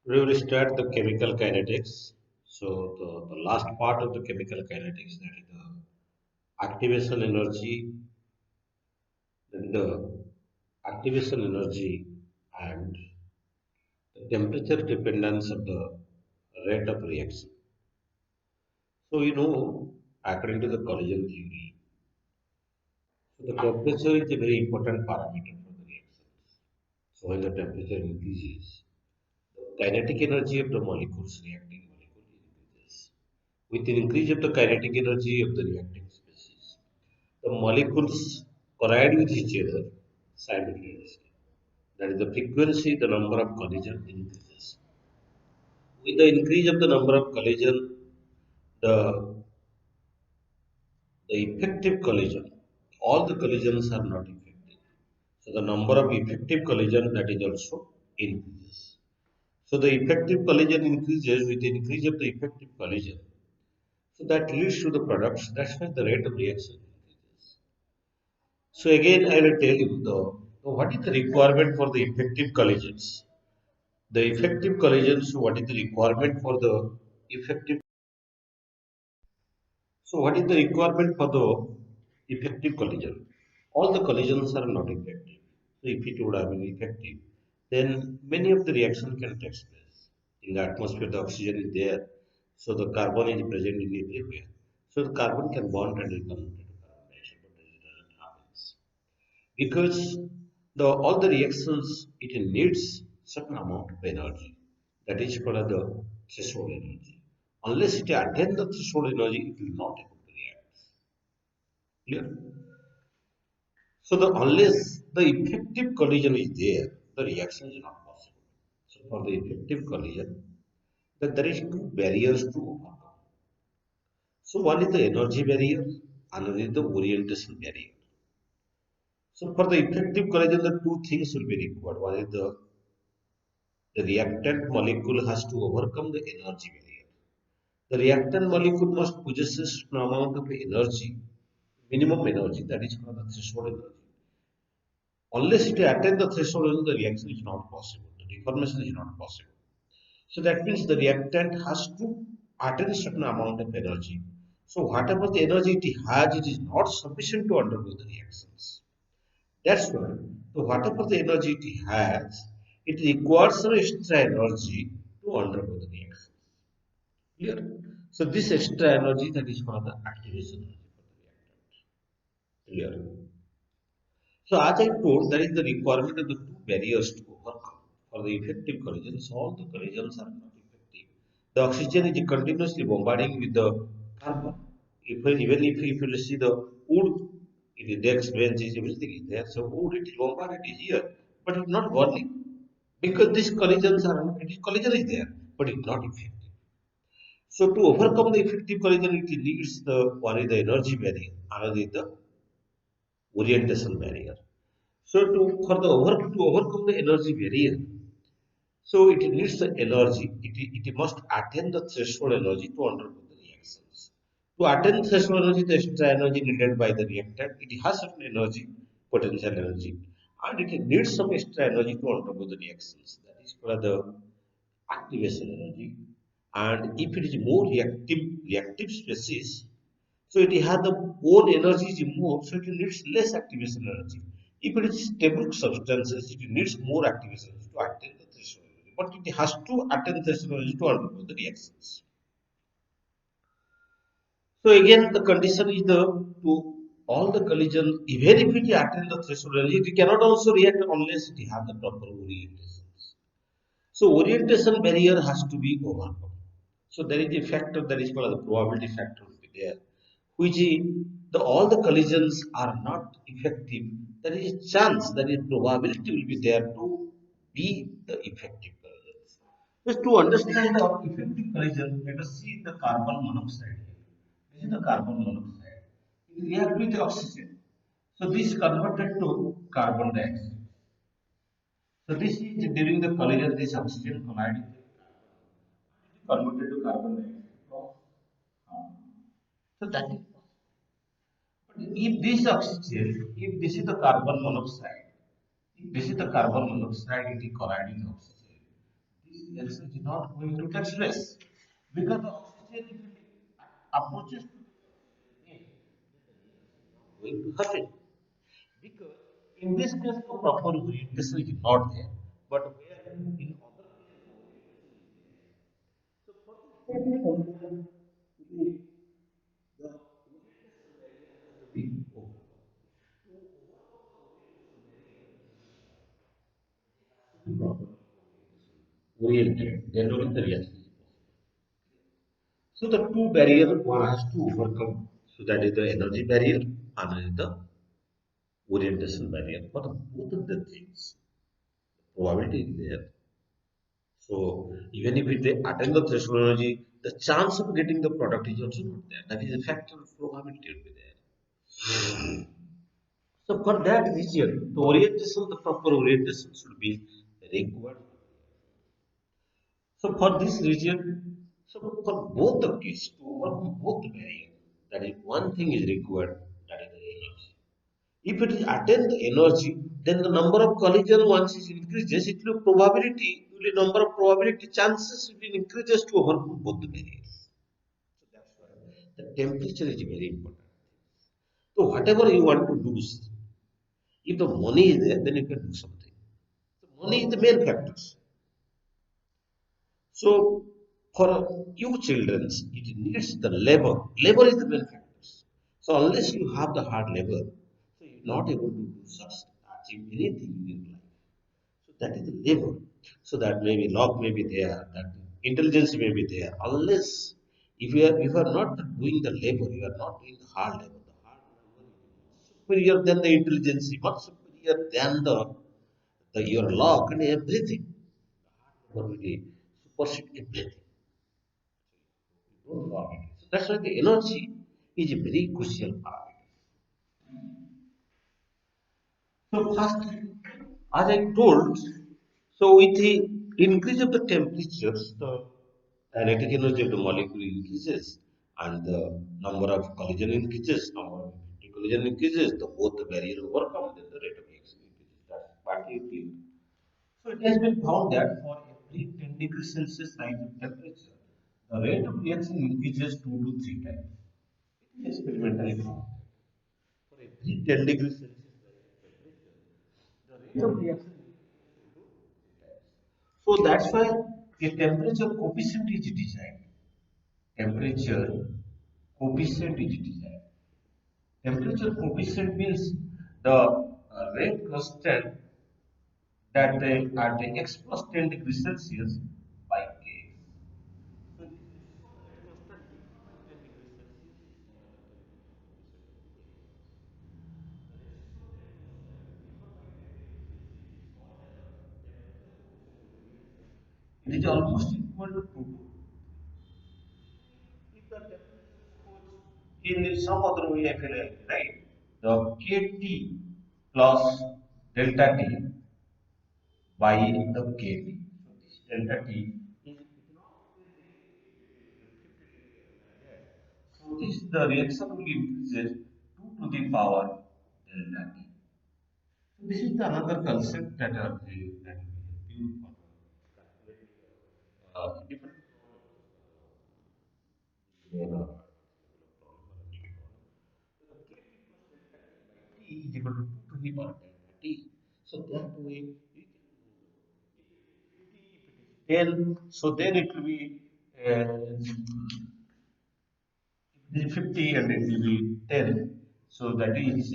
We will start the chemical kinetics. So the last part of the chemical kinetics, that is the activation energy, then the activation energy and the temperature dependence of the rate of reaction. So according to the collision theory, so the temperature is a very important parameter for the reactions. So when the temperature increases, the kinetic energy of the molecules, reacting molecule increases. With the increase of the kinetic energy of the reacting species, the molecules collide with each other simultaneously. That is the frequency, the number of collision increases. With the increase of the number of collision, the, the effective collision, all the collisions are not effective. So the number of effective collision that is also increases. So the effective collision increases with the increase of the effective collision. So that leads to the products. That's why the rate of reaction increases. So again, I will tell you what is the requirement for the effective collisions. The effective collisions. What is the requirement for the effective? So what is the requirement for the effective collision? All the collisions are not effective. So if it would have been effective, then many of the reaction can take place. In the atmosphere, the oxygen is there, so the carbon is present in everywhere. So the carbon can bond and will convert into carbon dioxide, but it doesn't happen. Because all the reactions it needs certain amount of energy, that is called the threshold energy. Unless it attains the threshold energy, it will not able to react. Clear? So the unless the effective collision is there, the reaction is not possible. So for the effective collision, that there is two barriers to overcome. So one is the energy barrier, another is the orientation barrier. So for the effective collision, the two things will be required. One is the reactant molecule has to overcome the energy barrier. The reactant molecule must possess an amount of energy, minimum energy, that is called the threshold energy. Unless it attains the threshold energy, the reaction is not possible. The deformation is not possible. So that means the reactant has to attain a certain amount of energy. So whatever the energy it has, it is not sufficient to undergo the reactions. That's why, so whatever the energy it has, it requires some extra energy to undergo the reaction. Clear? So this extra energy that is called the activation energy for the reactant. Clear? So as I told, that is the requirement of the two barriers to overcome for the effective collisions. All the collisions are not effective. The oxygen is continuously bombarding with the carbon. Even if you will see the wood, if the desk bench is everything is there, so wood it is bombarded is here, but it's not burning because these collisions are collision is there, but it's not effective. So to overcome the effective collision, it needs the one is the energy barrier, another is the orientation barrier. So to overcome the energy barrier, so it needs the energy. It must attain the threshold energy to undergo the reactions. To attain threshold energy, the extra energy needed by the reactant, it has certain energy, potential energy, and it needs some extra energy to undergo the reactions. That is called the activation energy. And if it is more reactive species, so it has the own energy is more, so it needs less activation energy. If it is stable substances, it needs more activation energy to attain the threshold energy. But it has to attain the threshold energy to undergo the reactions. So again, the condition is the to all the collision, even if it attains the threshold energy, it cannot also react unless it has the proper orientations. So orientation barrier has to be overcome. So there is a factor that is called the probability factor will be there, which is all the collisions are not effective. There is a chance, that is probability will be there to be the effective collisions. Just to understand the effective collision, let us see the carbon monoxide here. This is the carbon monoxide. It reacts with the oxygen. So this is converted to carbon dioxide. So this is during the collision, this oxygen colliding converted to carbon dioxide. So that is possible. But if this oxygen, if this is the carbon monoxide, if this is the carbon monoxide, it is colliding with oxygen. this reaction is not going to take place because the oxygen approaches to the air going to happen. Because in this case, the proper orientation is not there, but where in other oriented, then only the reaction is possible. So the two barrier one has to overcome. So that is the energy barrier and the orientation barrier. But both of the things, probability is there. So even if they attain the threshold energy, the chance of getting the product is also not there. That is a factor of probability will be there. So for that region, the orientation, the proper orientation should be required. So for this region, so for both the case, to overcome both the barrier, that is one thing is required, that is the energy. If it is attain the energy, then the number of collision once it increases, it will probability, will the number of probability chances will increases to overcome both the barriers. So that's why the temperature is very important. So whatever you want to do, if the money is there, then you can do something. So money is the main factors. So for you children, it needs the labor. Labor is the main factors. So unless you have the hard labor, so you're not able to do such achieve anything in life. So that is the labor. So that maybe luck may be there, that intelligence may be there. Unless if you are not doing the labor, you are not doing the hard labor. The hard labor is superior than the intelligence, much superior than the your luck and everything. The hard labor will be supersede everything. Don't forget it. So that's why the energy is a very crucial parameter. So first, as I told, so with the increase of the temperatures, the kinetic energy of the molecule increases and the number of collision increases, number of collision increases, the both the barrier overcome, then the rate of reaction increases. That's partly clear. So it has been found that for every 10 degrees Celsius rise of temperature, the rate of reaction increases 2 to 3 times. It is experimentally found. For every 10 degrees Celsius rise in temperature, the rate of reaction so that's why a temperature coefficient is designed. Temperature coefficient is designed. Temperature coefficient means the rate constant that at the x plus 10 degrees Celsius by k. So this constant by 10 degrees Celsius is called the it is almost equal to 2. If the temperature goes in some other way, I feel like, right? The kT plus delta T by the kT. So this delta T is so this the reaction will increases 2 to the power delta T. So this is the another concept that that will help you for calculating different uh, T is equal to 2 to the power delta T. So that way you can 10, so then it will be it is 50 and it will be 10. So that is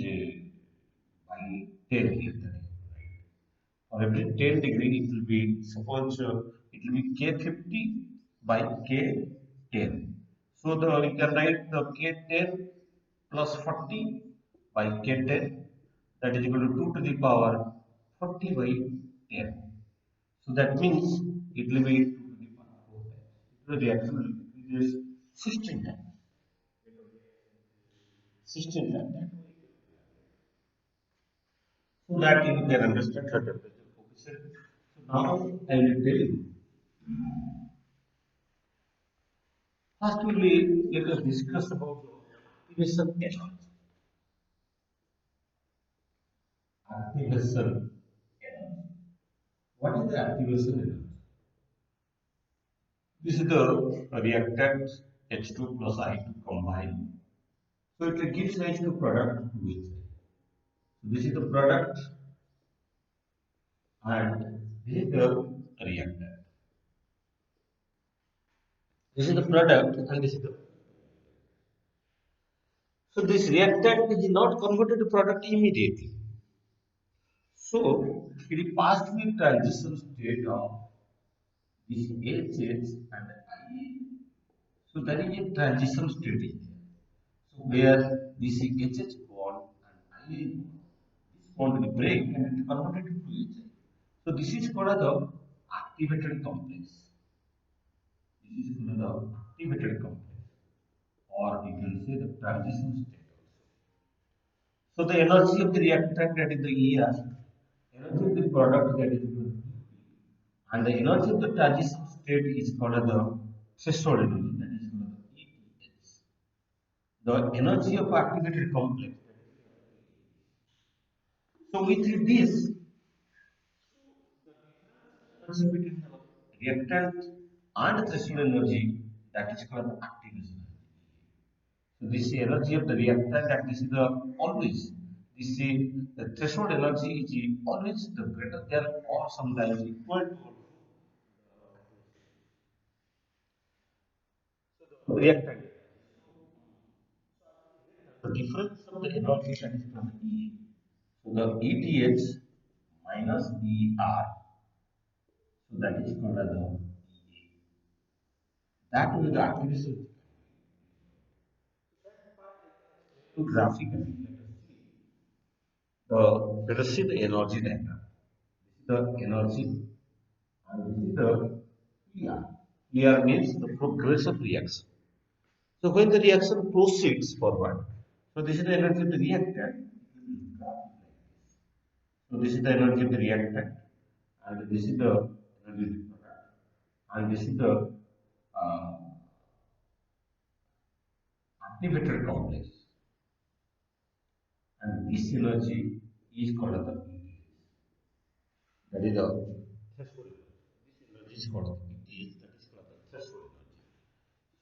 by 10 here. That is, right? For every 10 degree, it will be, suppose it will be K50 by K10. So you can write the K10 plus 40 by K10, that is equal to 2 to the power 40 by 10. So that means it will be 2 to the power 4 times. The reaction will increase 16 times. 16 times. So that you can understand the temperature coefficient. So now I will tell you. First, let us discuss about activation energy. Activation energy. What is the activation energy? This is the reactant H2 plus I2 combined. So it gives rise to product 2H. So this is the product and this is the reactant. This is the product and this is the. So this reactant is not converted to product immediately. So it passed through transition state of this HH and IA. So that is a transition state. So where this HH bond and IA bond will break and it converted to HI. So this is called the activated complex. This is called the activated complex, or you can say the transition state also. So the energy of the reactant, that is the ER, energy of the product, that is the EP, and the energy of the transition state is called the threshold energy, that is called the ETH. The energy of activated complex. So with this, energy between the reactant and threshold energy, that is called the activation. So this is the energy of the reactant, and this is the always this is the threshold energy is always the greater than or sometimes equal to the reactant. The difference of the energy, that is from E. So the ETH minus ER. So that is called as the EA. That will be the activation graphically. Let us see the energy diagram. This is the energy and this is the PR. PR means the progressive reaction. So when the reaction proceeds forward, so this is the energy of the reactant. So this is the energy of the reactant, and this is the energy of the product, and this is the uh, activated complex, and this energy is called the ETH. That is the threshold energy. This energy is called the ETH. That is called the threshold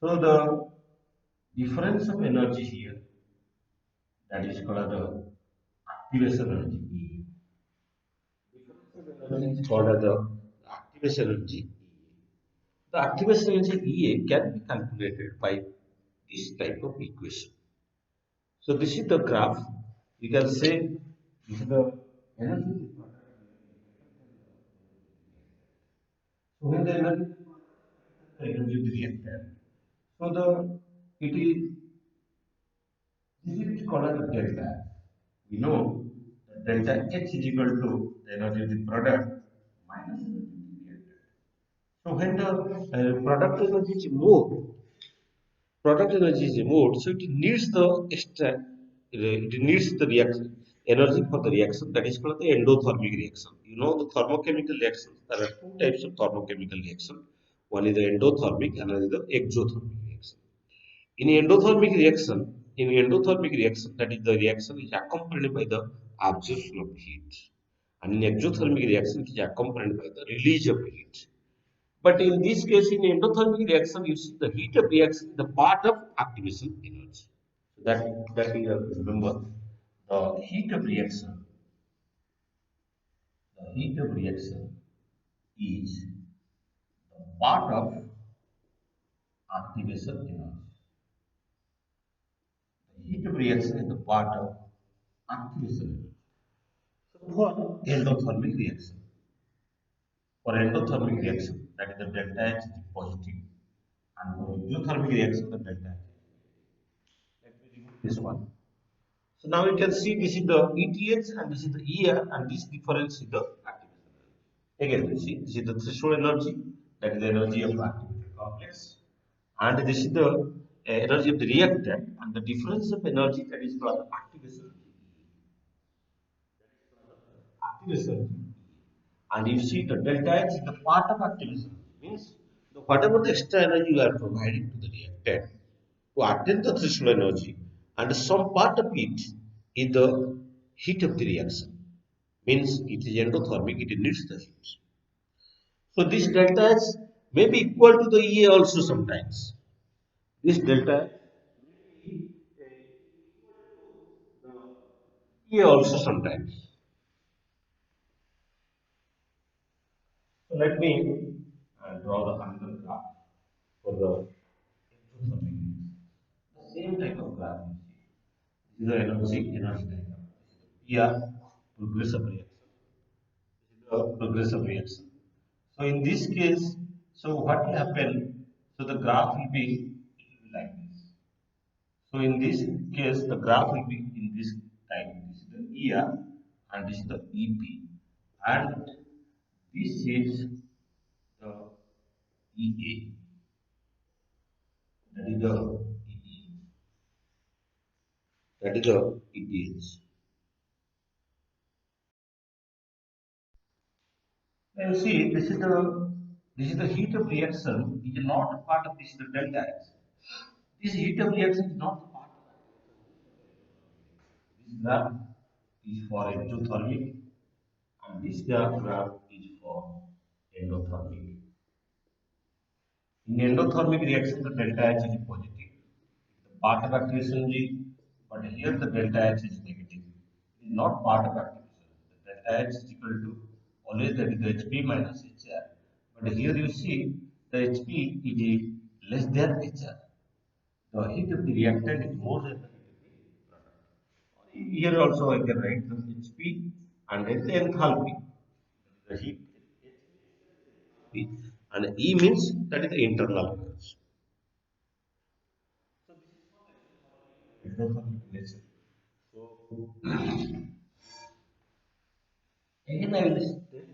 energy. So the difference of energy here, that is called the activation energy E. Energy is called as the activation energy. The activation energy EA can be calculated by this type of equation. So this is the graph. You can say this is the energy. So when the energy of the reactor, so the it is this is called as delta. We know that delta H is equal to the energy of the product minus energy of the reactor. So when the product energy is more, product energy is removed, so it needs the extra, it needs the reaction energy for the reaction, that is called the endothermic reaction. You know the thermochemical reactions. There are two types of thermochemical reaction. One is the endothermic, another is the exothermic reaction. In endothermic reaction, that is the reaction is accompanied by the absorption of heat, and in exothermic reaction, it is accompanied by the release of heat. But in this case, in endothermic reaction, you see the heat of reaction, the part of activation energy. So that we have to remember. The heat of reaction, the heat of reaction is the part of activation energy. The heat of reaction is the part of activation energy. So for endothermic reaction, that is the delta H is positive, and for exothermic reaction, the delta H. Let me remove this one. So now you can see this is the ETH and this is the ER, and this difference is the activation energy. Again, you see this is the threshold energy, that is the energy of activated complex, and this is the energy of the reactant, and the difference of energy, that is called activation energy. Activation energy. And you see the delta H is the part of activation means the whatever the extra energy you are providing to the reactant to attain the threshold energy, and some part of it is the heat of the reaction means it is endothermic, it needs the heat. So this delta H may be equal to the EA also sometimes. This delta EA also sometimes. So let me draw the another graph for the exothermic. The same type of graph you see. This is the energy diagram. PR, progressive reaction. This is the progressive reaction. So in this case, so what will happen? So the graph will be, it will be like this. So in this case, the graph will be in this type. This is the ER and this is the EP. And this is the EA. That is the ET. That is the ETH. Now you see, this is the heat of reaction is not part of this the delta X. This heat of reaction is not part of this graph is for exothermic and this graph is for endothermic. In endothermic reaction, the delta H is positive. The part of activation G, but here the delta H is negative. It is not part of activation. The delta H is equal to always that is the HP minus HR. But here you see the HP is less than HR. The heat of the reactant is more than the heat of the product. Here also I can write the HP and then the enthalpy. The heat and E means that is the internal energy. Exothermic relation. So again I will state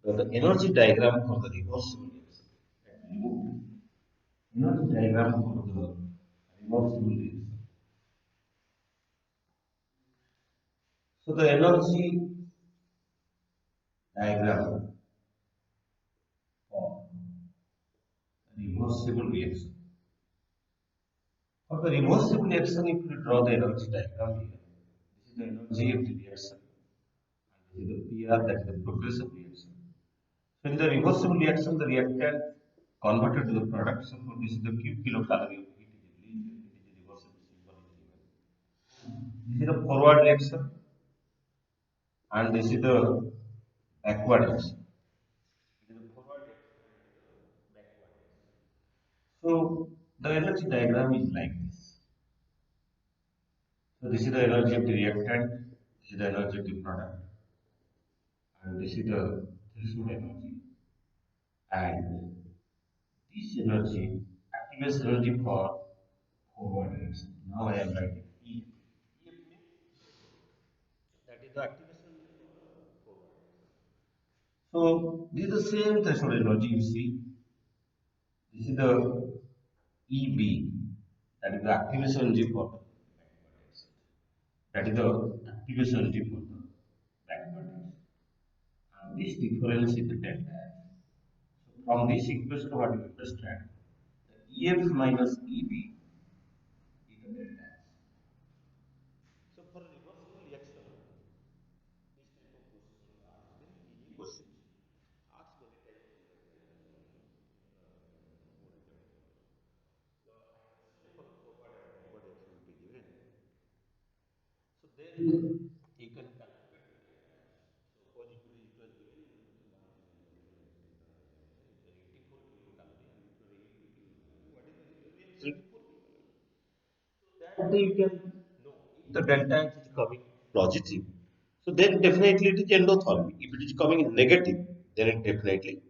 the energy diagram for the reversible reaction. Energy diagram for the reversible reaction. So the energy diagram for reversible reaction. For the reversible reaction, if you draw the energy diagram here, this is the energy of the reaction, and this is the PR, that is the progressive reaction. So in the reversible reaction, the reactant converted to the product. So for this is the Q kilocalorie of heat is released. It is a reversible symbol is given. This is the forward reaction, and this is the backward reaction. It is the forward reaction and the backward reaction. So the energy diagram is like this. So this is the energy of the reactant, this is the energy of the product, and this is the threshold energy. And this energy, activation energy for forward reaction. Now I am writing E. That is the activation energy for forward reaction. So this is the same threshold energy you see. This is the EB, that is the activation energy for the backward reaction. That is the activation energy for the backward reaction. And this difference is the delta F. So from this equation, what you understand? The EF minus EB is the delta F. So for a reversible reaction, this type of question are very easy questions. Ask many times in the examination. The activation for the forward and backward reaction will be given. So then you can calculate the delta F. So suppose it was given in the one is the 84 kilocalorie and it was 80 kilocalorie. What is the heat of reaction? 84 kilocalorie. That you can know if the delta H is coming positive. So then definitely it is endothermic. If it is coming negative, then it definitely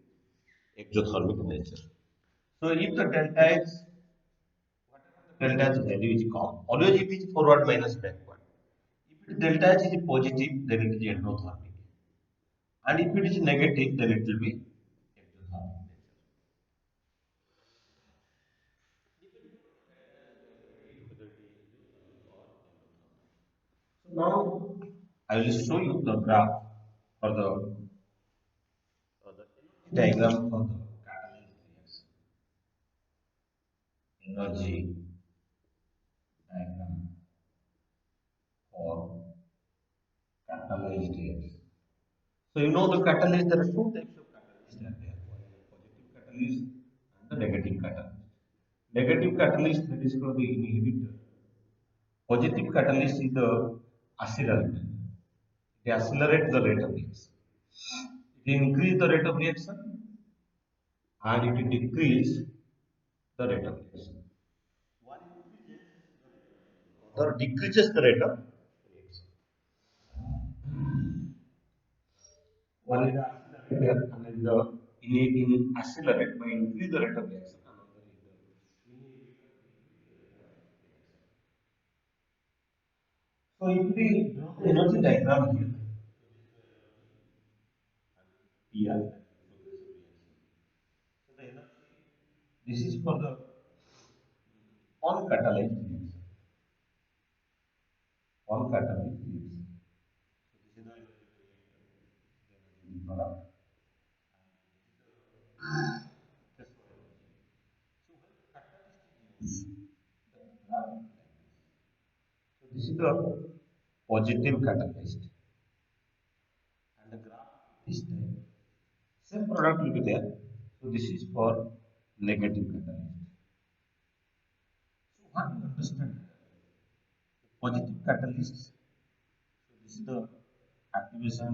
exothermic nature. So if the delta H, whatever the delta H value is come, always it is forward minus backward. If it delta H is positive, then it is endothermic. And if it is negative, then it will be exothermic nature. So now I will show you the graph for the energy diagram for the catalyzed reaction. Energy diagram for catalyzed reaction. So you know the catalyst, there are two types of catalyst are there. One is a positive is the negative catalyst. Negative catalyst, that is called the inhibitor. Positive catalyst is the accelerator. It accelerates the rate of reaction. It increase the rate of reaction and it decrease the rate of reaction. One increases or decreases the rate of reaction. One is the accelerator and then the in accelerate by increase the rate of reaction. Another is the inhibitor. So if we draw the energy diagram here, PR, so the energy, this is for the on catalyzed reaction. On catalyzed reaction. So this is the energy product. So this is the positive catalyst and the graph is there. Same product will be there. So this is for negative catalyst. So what you understand? Positive catalyst. So this is the activation.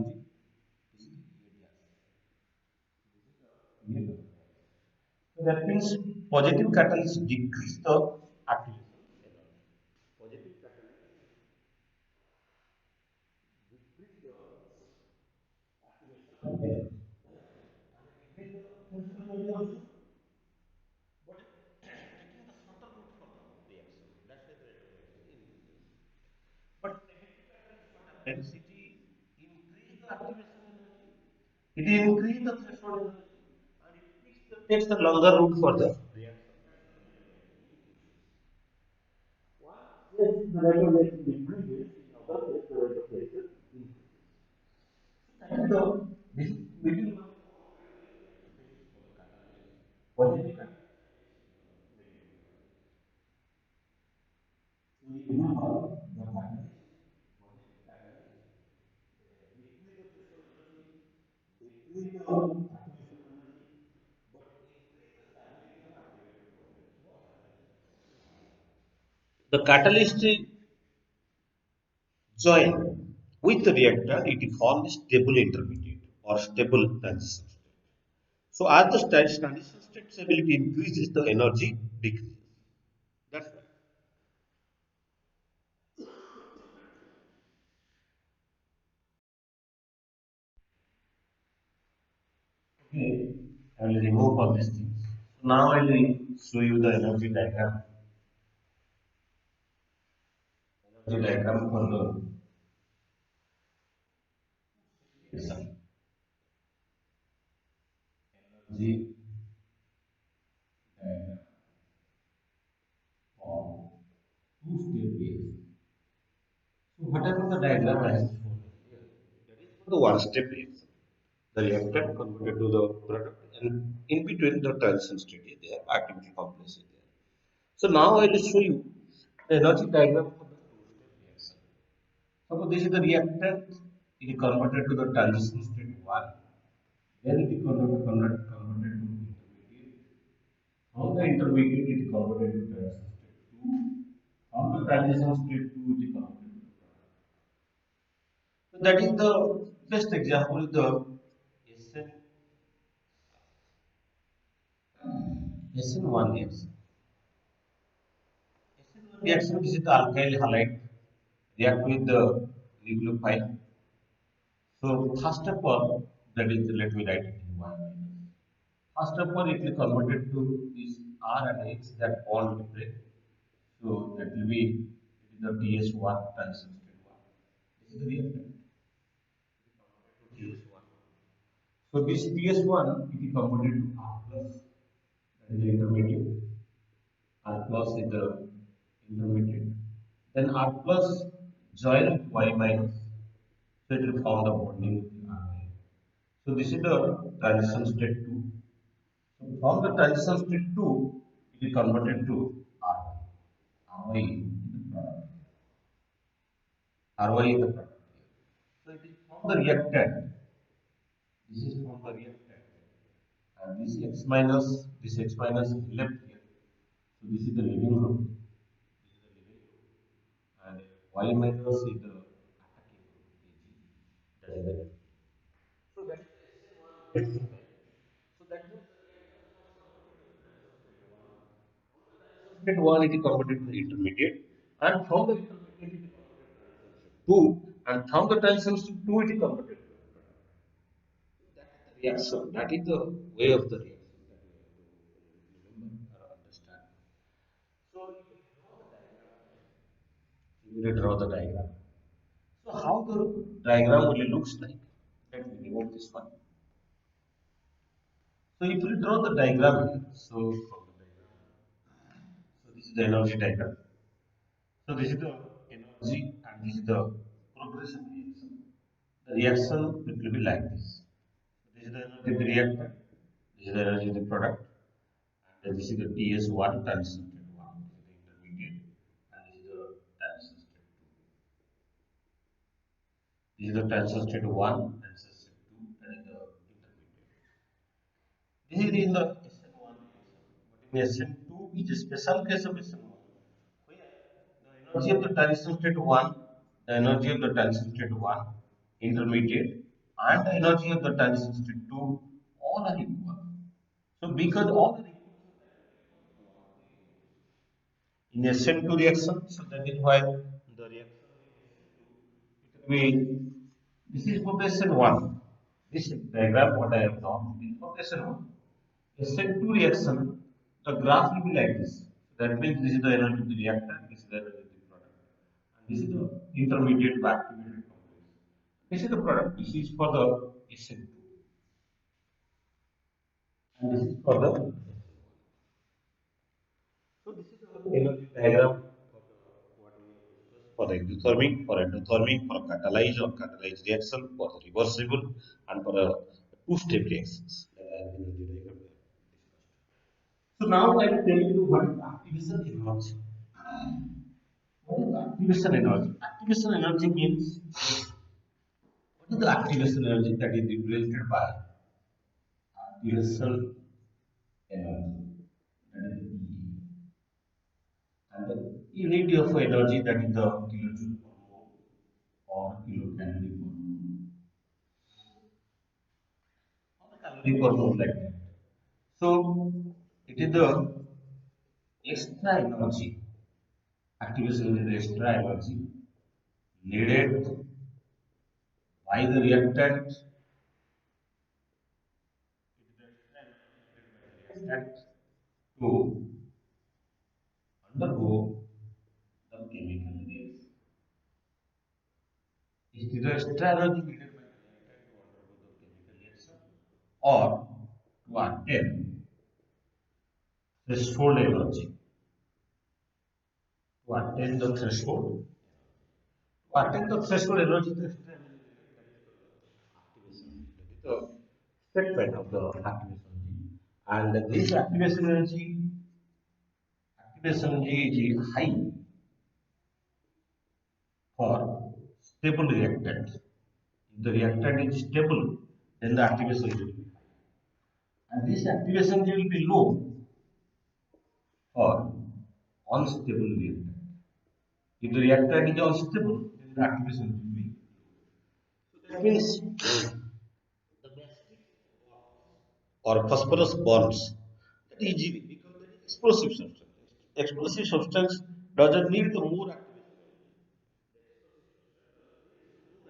This is the EADS. So that means positive catalyst decrease the activation energy. Positive catalyst decrease the activation energy. And increase the potential energy also. But taking the shorter route for the reaction. That's why the rate of reaction increases. But negative catalyst what happens? It increase the activation energy. It increase the threshold energy. And it takes the longer route for the reaction. Yes, the rate of reaction decreases. In other case, the rate of reaction increases. That is the this is middle one. Positive catalyst. So you have the catalyst. The catalyst join with the reactor, it forms stable intermediate or stable transition state. So as the transition state stability increases, the energy decreases. That's okay. I will remove all these things. So now I will show you the energy diagram for the reaction. Energy diagram for two-state reaction. So whatever the diagram I have shown here, that is for the one-step reaction. The reactant converted to the product, and in between the transition state is there, activity complex is there. So now I will show you the energy diagram for the two-step reaction. Suppose this is the reactant, it is converted to the transition state 1, then it is converted to intermediate. From the intermediate, it is converted to transition state 2. From the transition state 2, it is converted to the product. So that is the best example, the SN, SN1 reaction. SN1 reaction is the alkyl halide react with the nucleophile. So first of all, that is let me write it in one minus. First of all, it will converted to this R and H that bond will break. So that will be it is the TS1 transition state 1. This is the reactant. TS1. So this TS1 it is converted to R plus, that is the intermediate. R plus is the intermediate. Then R plus join with Y minus. So it will form the bonding with the R. So this is the transition state 2. So from the transition state 2, it is converted to RY. RY is the product. RY is the product. So it is from the reactant. This is from the reactant. And this x minus is left here. So this is the living group. This is the living group. And y minus is the attacking group, AG. That is the so that is the so that means that one it is converted to the intermediate, and from the intermediate it is two, and from the transition to two it is converted to the reaction. That is the way of the reaction that we have to remember or understand. So you will draw the diagram. So how the diagram really looks like? Let me remove this one. So if you draw the diagram here, so from the diagram, so this is the energy diagram. So this is the energy and this is the progressive reaction. The reaction will be like this. This is the energy of the reactor, this is the energy of the product, and this is the TS1 transition state 1, this is the intermediate, and this is the transition state 2. This is the transition state 1, transition state 2, and is the intermediate. This is in the SN1 reaction. But in SN2 is a special case of SN1, where the energy of the transition state 1, the energy of the transition state 1, intermediate, and the energy of the transition state 2, all are equal. So because all the in SN2 reaction, so that is why the reaction we this is for the SN1. This diagram what I have drawn is for the SN1. SN2 reaction, the graph will be like this. That means this is the energy of the reactor, this is the energy of the product, and this is the intermediate to activated complex. This is the product. This is for the SN2, and this is for the so this is the energy diagram for the endothermic, for catalyzed or catalyzed reaction, for the reversible, and for a two-step reactions. Energy diagram. So now I will tell you what is activation energy. What is activation energy? Activation energy means what is the activation energy that is represented by activation energy? That is the E. And the unit of energy that is the kilojoule per mole or kilocalorie per mole or the calorie per mole like that. So it is the extra energy. Activation is the extra energy needed by the reactant. Reactant to undergo the chemical reaction. Is the extra energy needed by the reactant to undergo the chemical reaction or to attain threshold energy? To attain the threshold, to attain the threshold energy, the extra energy activation. That is the statement of the activation G. And this activation energy is high for stable reactant. If the reactant is stable, then the activation will be high. And this activation will be low for unstable reactant. If the reactant is unstable, then the activation will be low. That means or phosphorus bonds that easily because that is explosive substance. Explosive substance doesn't need the more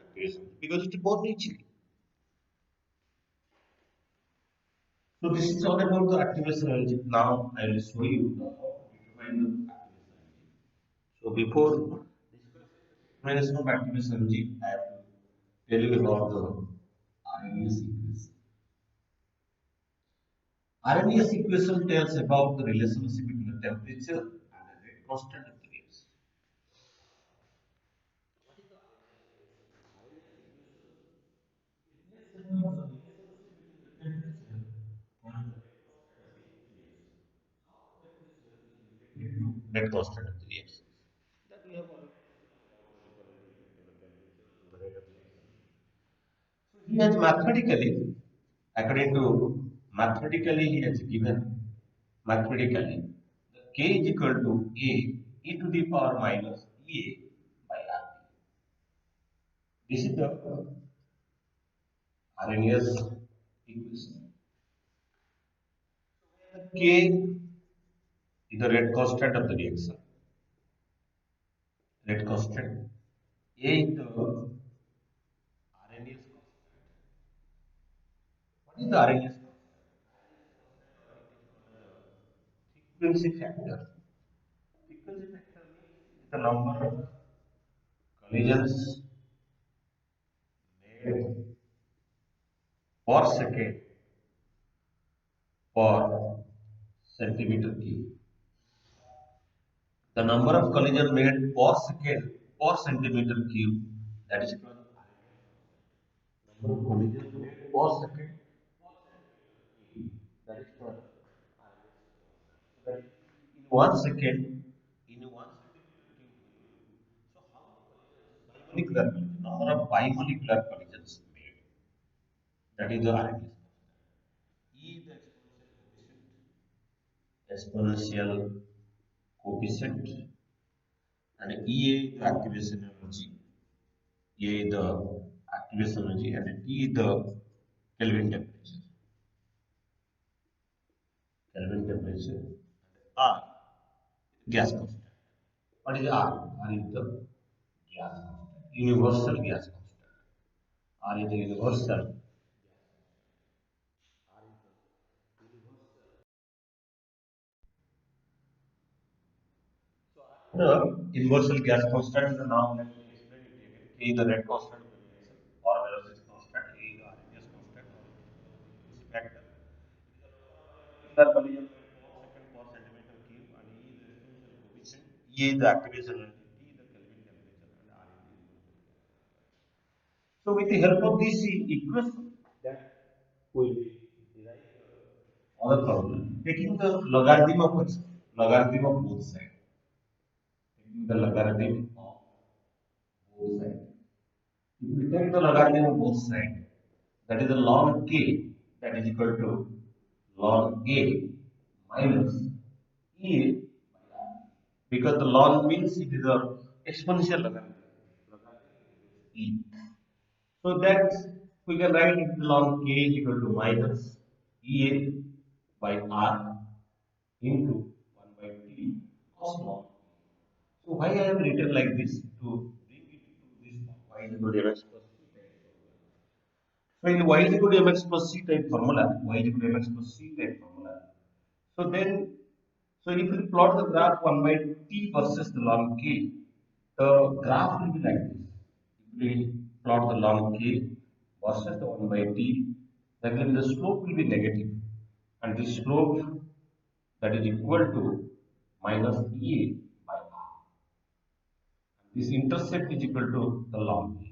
activation because it burns easily. So this is all about the activation energy. Now I will show you the how to determine the activation energy. So before definition of activation energy, I have to tell you about the RNAS equation. RNAS equation tells about the relationship between the temperature and the rate constant of the reaction. Rate constant of the reaction. That we have already he has mathematically, according to Mathematically, he has given mathematically the k is equal to a e to the power minus e a by r. This is the Arrhenius equation. K is the rate constant of the reaction. Rate constant. A is the Arrhenius constant. What is the Arrhenius constant? Frequency factor. Frequency factor means the number of collisions made per second per centimeter cube. The number of collisions made per second per centimeter cube, that is called number of collisions made per second per centimeter cube, that is called that in 1 second in 1 centimeter cube. So how many bimolecular collisions? Number of bimolecular collisions made, that is the RMS. E the exponential coefficient, and EA the activation energy. A the activation energy, and T the Kelvin temperature. Kelvin temperature. R gas constant. What is R? R is the gas constant. Universal gas constant. R is the universal. The universal gas constant, the now let me explain it again. K is the rate constant of the reaction, or velocity constant. A is the RMS constant, or frequency factor. It is the collision per second per centimeter cube, and E is the exponential coefficient. E is the activation energy, T is the Kelvin temperature, and R is the universal gas. So with the help of this equation, that will be other problem. Taking the logarithm of both sides. Taking the logarithm of both sides. If we take the logarithm of both sides, that is the log k, that is equal to log a minus e by r. Because the log means it is a exponential logarithm. E. So that we can write it log k is equal to minus ea by r into 1 by t cos log. So why I have written like this to bring it to this y is equal to mx plus c type formula. So in y is equal to mx plus c type formula, y is equal to mx plus c type formula. So then, so if we plot the graph 1 by t versus the log k, the graph will be like this. If we plot the log k versus the 1 by t, then the slope will be negative, and this slope that is equal to minus e by r. This intercept is equal to the log. This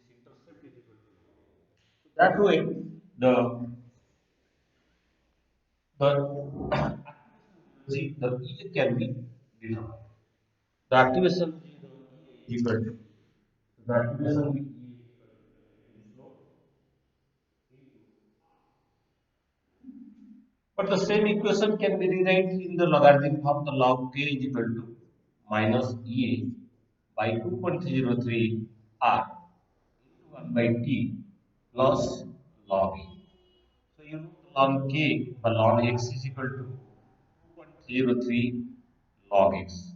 intercept is equal to that way the energy the E can be determined. The activation is equal to the activation E is equal to slope. But the same equation can be rewritten in the logarithm of the log k is equal to minus E by 2.03 r into 1 by t plus log e. So you know the log k, the log x is equal to 2.03 log x.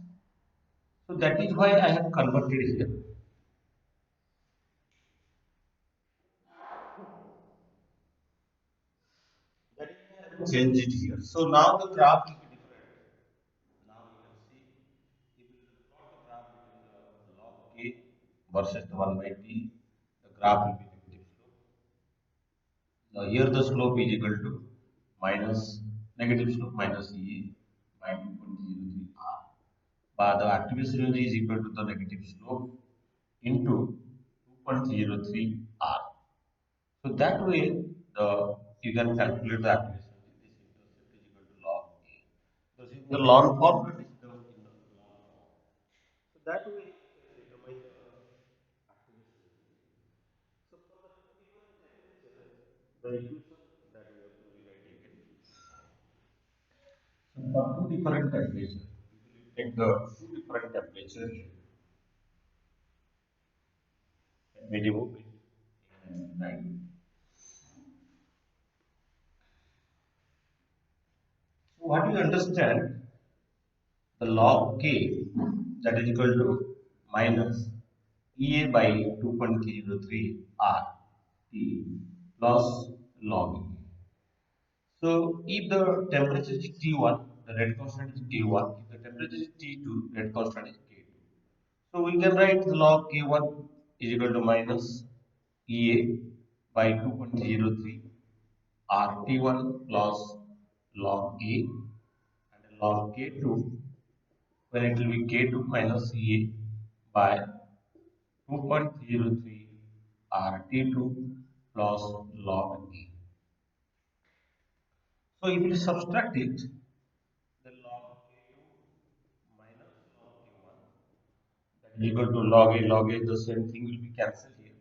So that is why I have converted here. That is why I have changed it here. So now the graph will be different. Now you can see if you plot the graph between the log k versus the 1 by t, the graph will be negative slope. Now here the slope is equal to minus negative slope minus e by 2.03 r. But the activation energy is equal to the negative slope into 2.03 r. So that way, the you can calculate the activation. This intercept is equal to log A. This is the log form, but this is the in the log form. So that way, you can determine the activation. So for the given temperature, the equation that we have to rewrite for two different temperatures. If you take the two different temperatures, let me remove it. And right. So what you understand, the log k that is equal to minus EA by 2.03 R T plus log E. So if the temperature is T1, the red constant is K1. If the temperature is T2, red constant is K2. So we can write the log K1 is equal to minus EA by 2.03 RT1 plus log A and log K2 when it will be K2 minus EA by 2.03 RT2 plus log E. So if you subtract it, the log K2 minus log K1 that is equal to log A, the same thing will be cancelled here.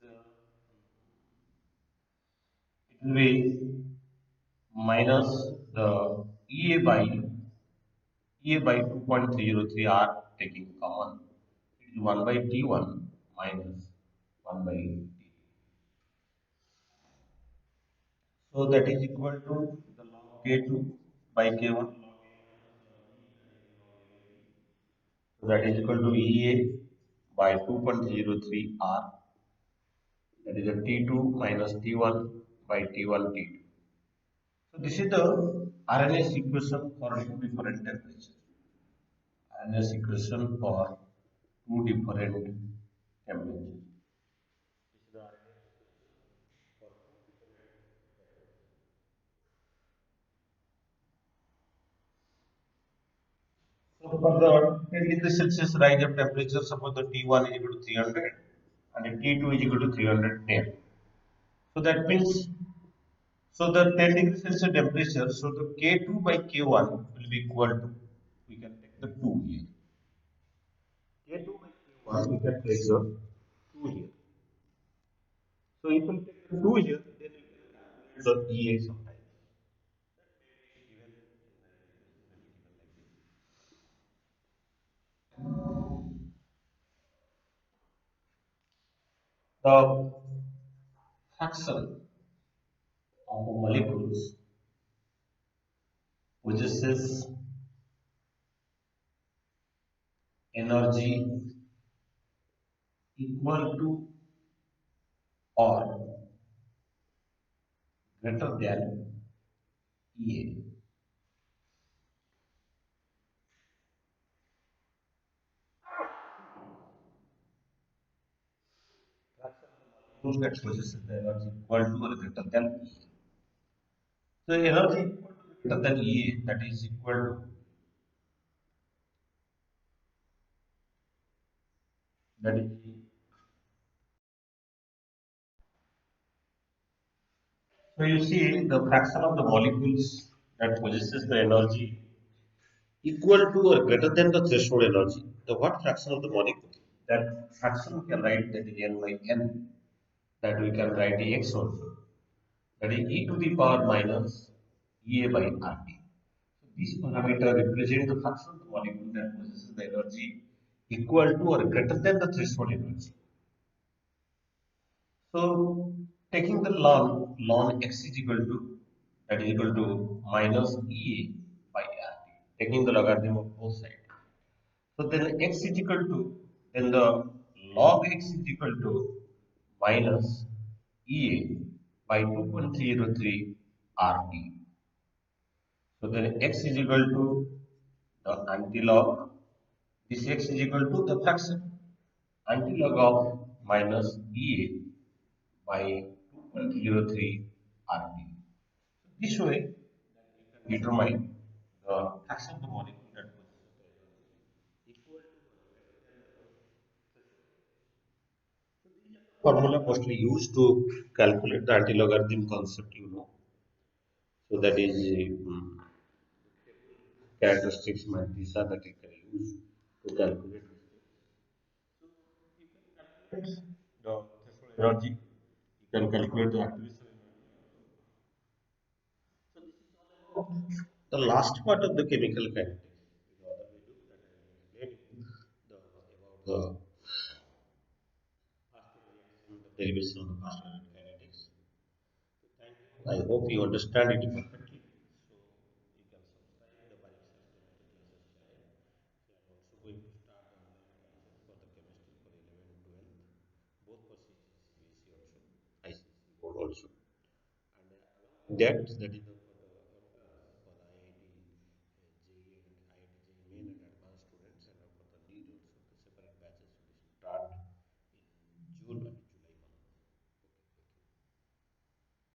So it will be minus the EA by 2.03 are taking common. It is 1 by T1 minus 1 by T2. So that is equal to the log K2 by K1. So that is equal to EA by 2.03 R. That is a T2 minus T1 by T1 T2. So this is the RNS equation for two different temperatures. RNS equation for two different temperatures. So for the 10 degrees Celsius rise of temperature, suppose the T1 is equal to 300 and the T2 is equal to 310. So that means, so the 10 degrees Celsius temperature, so the K2 by K1 will be equal to, we can take the 2 here. K2 by K1, we can take the 2 here. So if we take the 2 here, then we can calculate the EA sometimes. The fraction of molecules possesses energy equal to or greater than EA. Molecules that possesses the energy equal to or greater than EA. So energy equal to greater than EA, that is equal to, that is, so you see the fraction of the molecules that possesses the energy equal to or greater than the threshold energy. The what fraction of the molecule? That fraction we can write that is n by n. That we can write x also. That is e to the power minus EA by RT. So this parameter represents the fraction of the molecule that possesses the energy equal to or greater than the threshold energy. So taking the ln x is equal to, that is equal to minus EA by RT. Taking the logarithm of both sides. So then x is equal to, then the log x is equal to minus EA by 2.03 RT. So then x is equal to the antilog. This x is equal to the fraction antilog of minus EA by 2.03 RT. This way, you can determine the fraction of the molecule that possesses the energy equal to formula mostly used to calculate the anti-logarithm concept, you know. So that is characteristics matrices that you can use to calculate the threshold energy. You can calculate the activation energy. The last part of the chemical kinetics, the other video that I will explain you about the Pasteur reaction, the derivation of the Pasteur kinetics. So thank you. I hope you understand it perfectly. So you can subscribe the Pariksha Systematic Classes channel. We are also going to start the online classes for the chemistry for 11 12th, both for CGC, CBSE also, ICC board also. And that is the